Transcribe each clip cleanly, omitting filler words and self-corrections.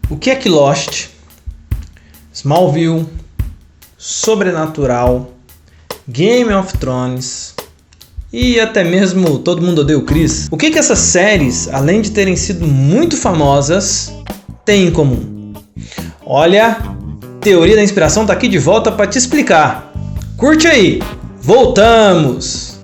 O que é que Lost, Smallville, Sobrenatural, Game of Thrones e até mesmo Todo Mundo Odeia o Chris, o que que essas séries, além de terem sido muito famosas, têm em comum? Olha, Teoria da Inspiração tá aqui de volta para te explicar. Curte aí, voltamos!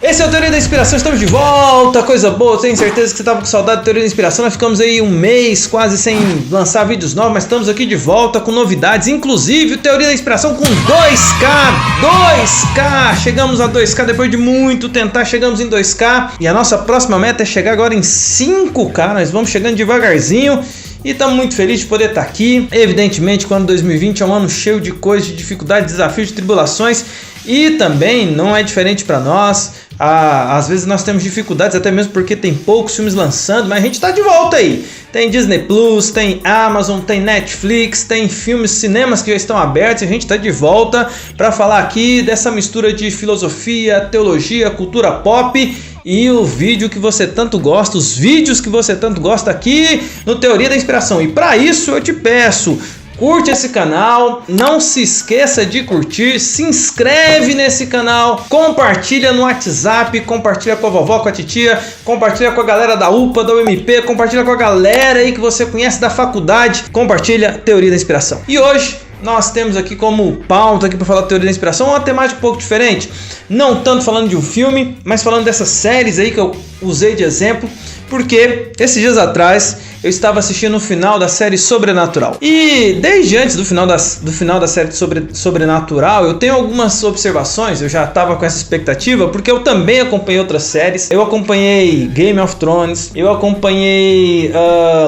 Esse é o Teoria da Inspiração, estamos de volta, coisa boa, tenho certeza que você estava com saudade do Teoria da Inspiração. Nós ficamos aí um mês quase sem lançar vídeos novos, mas estamos aqui de volta com novidades, inclusive o Teoria da Inspiração com 2K, chegamos a 2K depois de muito tentar, chegamos em 2K e a nossa próxima meta é chegar agora em 5K, nós vamos chegando devagarzinho. E estamos muito felizes de poder estar aqui. Evidentemente, quando 2020 é um ano cheio de coisas, de dificuldades, desafios, de tribulações. E também não é diferente para nós. Às vezes nós temos dificuldades, até mesmo porque tem poucos filmes lançando, mas a gente está de volta aí. Tem Disney Plus, tem Amazon, tem Netflix, tem filmes, cinemas que já estão abertos e a gente está de volta para falar aqui dessa mistura de filosofia, teologia, cultura pop e o vídeo que você tanto gosta, os vídeos que você tanto gosta aqui no Teoria da Inspiração. E para isso eu te peço, curte esse canal, não se esqueça de curtir, se inscreve nesse canal, compartilha no WhatsApp, compartilha com a vovó, com a titia, compartilha com a galera da UPA, da UMP, compartilha com a galera aí que você conhece da faculdade, compartilha Teoria da Inspiração. E hoje nós temos aqui como pauta aqui para falar da Teoria da Inspiração uma temática um pouco diferente, não tanto falando de um filme, mas falando dessas séries aí que eu usei de exemplo, porque esses dias atrás eu estava assistindo o final da série Sobrenatural. E desde antes do final da série Sobrenatural, eu tenho algumas observações, eu já estava com essa expectativa, porque eu também acompanhei outras séries. Eu acompanhei Game of Thrones, eu acompanhei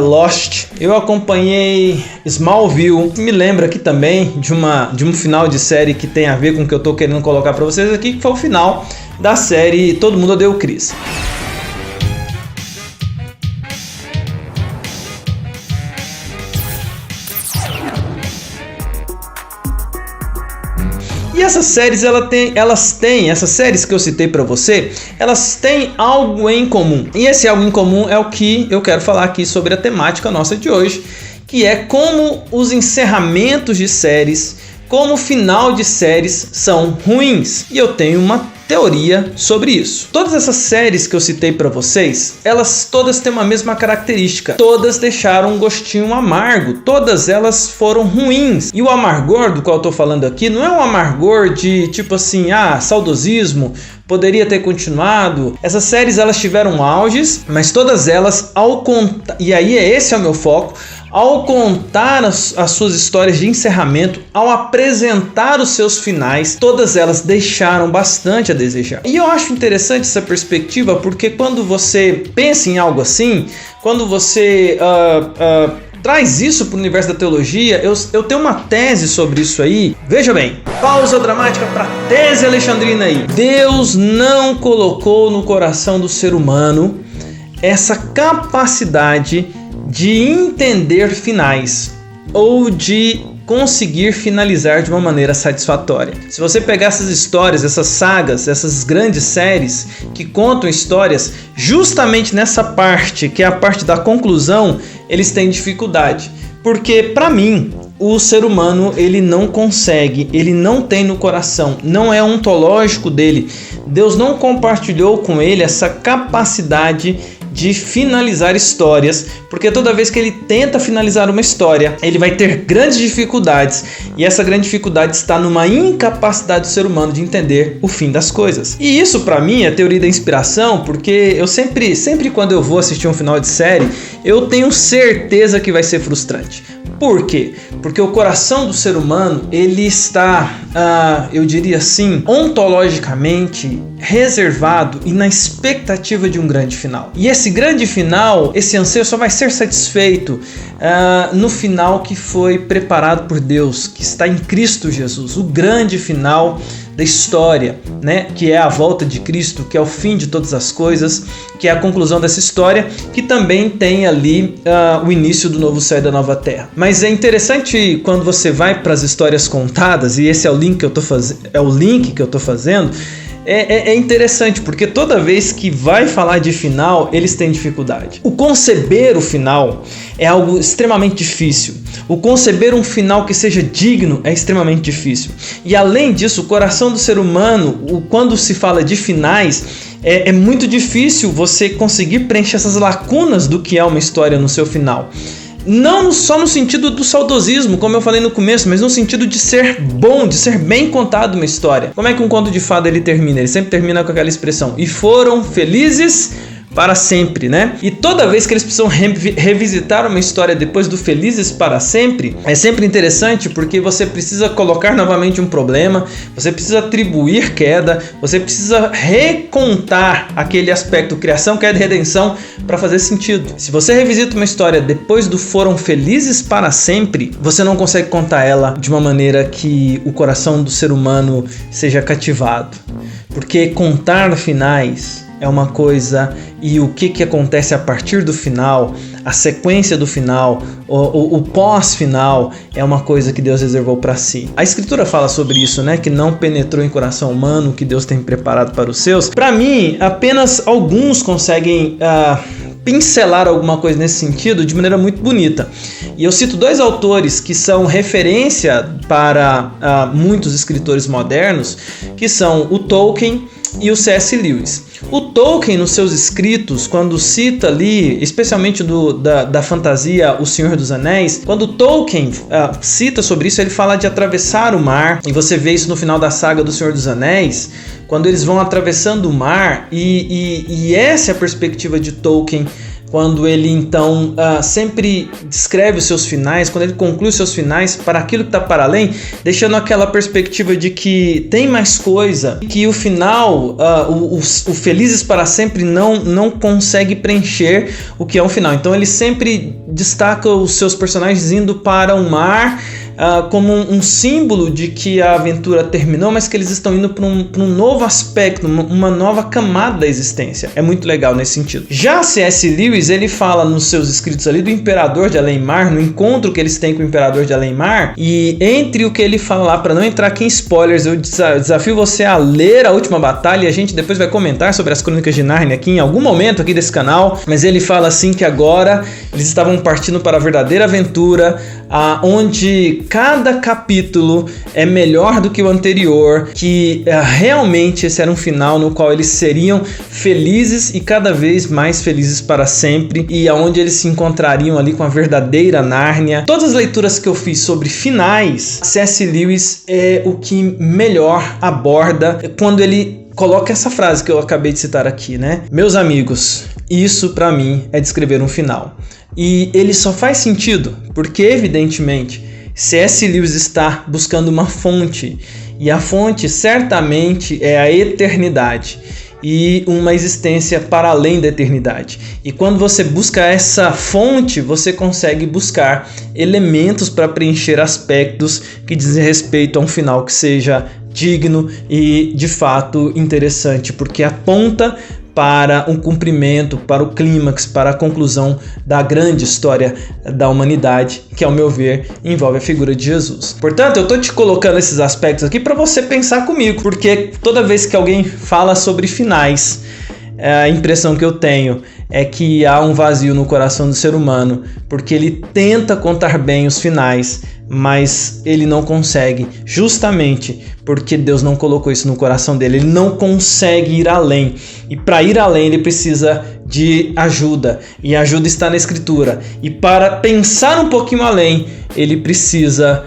Lost, eu acompanhei Smallville. Me lembra aqui também de um final de série que tem a ver com o que eu estou querendo colocar para vocês aqui, que foi o final da série Todo Mundo Odeia o Chris. E essas séries, essas séries que eu citei para você, elas têm algo em comum. E esse algo em comum é o que eu quero falar aqui sobre a temática nossa de hoje, que é como os encerramentos de séries, como o final de séries são ruins. E eu tenho uma teoria sobre isso. Todas essas séries que eu citei para vocês, elas todas têm uma mesma característica. Todas deixaram um gostinho amargo. Todas elas foram ruins. E o amargor do qual eu tô falando aqui não é um amargor de tipo assim, saudosismo, poderia ter continuado. Essas séries elas tiveram auges, mas todas elas e aí esse é o meu foco, ao contar as suas histórias de encerramento, ao apresentar os seus finais, todas elas deixaram bastante a desejar. E eu acho interessante essa perspectiva, porque quando você pensa em algo assim, quando você traz isso para o universo da teologia, eu tenho uma tese sobre isso aí. Veja bem, pausa dramática para tese alexandrina aí. Deus não colocou no coração do ser humano essa capacidade de entender finais ou de conseguir finalizar de uma maneira satisfatória. Se você pegar essas histórias, essas sagas, essas grandes séries que contam histórias, justamente nessa parte, que é a parte da conclusão, eles têm dificuldade. Porque, para mim, o ser humano, ele não consegue, ele não tem no coração, não é ontológico dele. Deus não compartilhou com ele essa capacidade de finalizar histórias, porque toda vez que ele tenta finalizar uma história, ele vai ter grandes dificuldades, e essa grande dificuldade está numa incapacidade do ser humano de entender o fim das coisas. E isso para mim é teoria da inspiração, porque eu sempre quando eu vou assistir um final de série, eu tenho certeza que vai ser frustrante. Por quê? Porque o coração do ser humano, ele está, eu diria assim, ontologicamente reservado e na expectativa de um grande final. E esse grande final, esse anseio só vai ser satisfeito no final que foi preparado por Deus, que está em Cristo Jesus, o grande final da história, né? Que é a volta de Cristo, que é o fim de todas as coisas, que é a conclusão dessa história, que também tem ali o início do novo céu e da nova terra. Mas é interessante quando você vai para as histórias contadas, e esse é o link que eu tô fazendo. É interessante, porque toda vez que vai falar de final, eles têm dificuldade. O conceber o final é algo extremamente difícil. O conceber um final que seja digno é extremamente difícil. E além disso, o coração do ser humano, quando se fala de finais, é muito difícil você conseguir preencher essas lacunas do que é uma história no seu final. Não só no sentido do saudosismo, como eu falei no começo, mas no sentido de ser bom, de ser bem contado uma história. Como é que um conto de fada ele termina? Ele sempre termina com aquela expressão: e foram felizes para sempre, né? E toda vez que eles precisam revisitar uma história depois do felizes para sempre, é sempre interessante, porque você precisa colocar novamente um problema, você precisa atribuir queda, você precisa recontar aquele aspecto criação, queda e redenção para fazer sentido. Se você revisita uma história depois do foram felizes para sempre, você não consegue contar ela de uma maneira que o coração do ser humano seja cativado. Porque contar finais é uma coisa, e o que acontece a partir do final, a sequência do final, o pós-final, é uma coisa que Deus reservou para si. A Escritura fala sobre isso, né? Que não penetrou em coração humano o que Deus tem preparado para os seus. Para mim, apenas alguns conseguem pincelar alguma coisa nesse sentido de maneira muito bonita. E eu cito dois autores que são referência para muitos escritores modernos, que são o Tolkien e o C.S. Lewis. O Tolkien, nos seus escritos, quando cita ali, especialmente da fantasia O Senhor dos Anéis, quando Tolkien cita sobre isso, ele fala de atravessar o mar, e você vê isso no final da saga do Senhor dos Anéis, quando eles vão atravessando o mar, e essa é a perspectiva de Tolkien, quando ele então sempre descreve os seus finais, quando ele conclui os seus finais para aquilo que está para além, deixando aquela perspectiva de que tem mais coisa, que o final, o felizes para sempre não consegue preencher o que é um final. Então ele sempre destaca os seus personagens indo para o mar, como um símbolo de que a aventura terminou, mas que eles estão indo para um novo aspecto, uma nova camada da existência. É muito legal nesse sentido. Já C.S. Lewis, ele fala nos seus escritos ali do Imperador de Além-Mar, no encontro que eles têm com o Imperador de Além-Mar, e entre o que ele fala lá, para não entrar aqui em spoilers, eu desafio você a ler A Última Batalha, e a gente depois vai comentar sobre as Crônicas de Nárnia aqui em algum momento aqui desse canal, mas ele fala assim que agora eles estavam partindo para a verdadeira aventura, onde cada capítulo é melhor do que o anterior, que realmente esse era um final no qual eles seriam felizes e cada vez mais felizes para sempre, e aonde eles se encontrariam ali com a verdadeira Nárnia. Todas as leituras que eu fiz sobre finais, C.S. Lewis é o que melhor aborda quando ele coloca essa frase que eu acabei de citar aqui, né? Meus amigos, isso para mim é descrever um final. E ele só faz sentido porque, evidentemente, C.S. Lewis está buscando uma fonte, e a fonte certamente é a eternidade e uma existência para além da eternidade. E quando você busca essa fonte, você consegue buscar elementos para preencher aspectos que dizem respeito a um final que seja digno e de fato interessante, porque aponta para um cumprimento, para o clímax, para a conclusão da grande história da humanidade, que, ao meu ver, envolve a figura de Jesus. Portanto, eu estou te colocando esses aspectos aqui para você pensar comigo, porque toda vez que alguém fala sobre finais, a impressão que eu tenho é que há um vazio no coração do ser humano, porque ele tenta contar bem os finais, mas ele não consegue, justamente porque Deus não colocou isso no coração dele. Ele não consegue ir além, e para ir além ele precisa de ajuda, e a ajuda está na Escritura. E para pensar um pouquinho além, ele precisa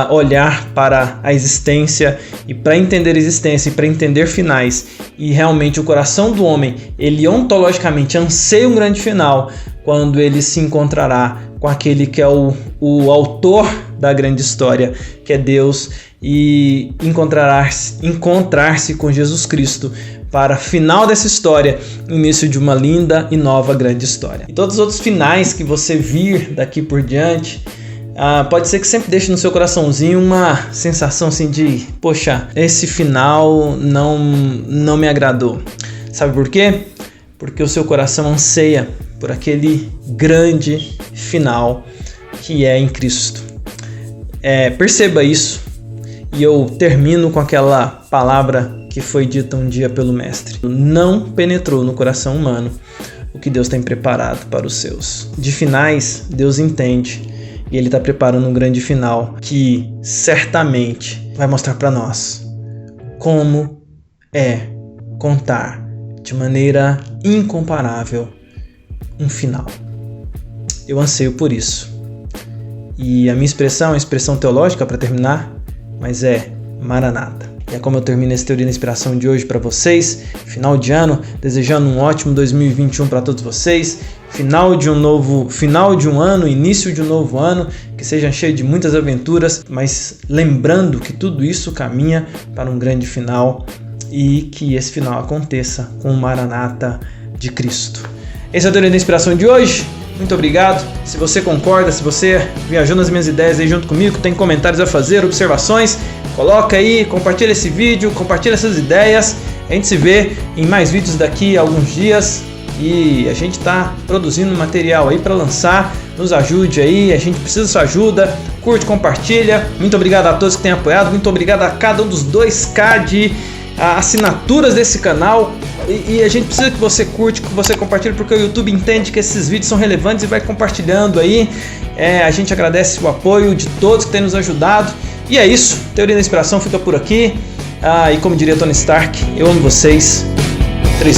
olhar para a existência, e para entender a existência e para entender finais. E realmente o coração do homem, ele ontologicamente anseia um grande final, quando ele se encontrará com aquele que é o autor da grande história, que é Deus, e encontrar-se com Jesus Cristo para final dessa história, início de uma linda e nova grande história. E todos os outros finais que você vir daqui por diante, pode ser que sempre deixe no seu coraçãozinho uma sensação assim de, poxa, esse final não me agradou. Sabe por quê? Porque o seu coração anseia por aquele grande final que é em Cristo. Perceba isso, e eu termino com aquela palavra que foi dita um dia pelo Mestre: não penetrou no coração humano o que Deus tem preparado para os seus. De finais, Deus entende, e Ele está preparando um grande final que certamente vai mostrar para nós como é contar de maneira incomparável um final. Eu anseio por isso. E a minha expressão é uma expressão teológica para terminar, mas é Maranata. E é como eu termino esse Teoria da Inspiração de hoje para vocês, final de ano, desejando um ótimo 2021 para todos vocês, final de um ano, início de um novo ano, que seja cheio de muitas aventuras, mas lembrando que tudo isso caminha para um grande final e que esse final aconteça com o Maranata de Cristo. Esse é o Teoria da Inspiração de hoje. Muito obrigado. Se você concorda, se você viajou nas minhas ideias aí junto comigo, tem comentários a fazer, observações, coloca aí, compartilha esse vídeo, compartilha essas ideias. A gente se vê em mais vídeos daqui a alguns dias e a gente está produzindo material aí para lançar. Nos ajude aí, a gente precisa da sua ajuda. Curte, compartilha. Muito obrigado a todos que têm apoiado. Muito obrigado a cada um dos 2K de assinaturas desse canal. E a gente precisa que você curte, que você compartilhe, porque o YouTube entende que esses vídeos são relevantes e vai compartilhando aí. A gente agradece o apoio de todos que têm nos ajudado. E é isso, Teoria da Inspiração fica por aqui. E como diria Tony Stark, eu amo vocês. 3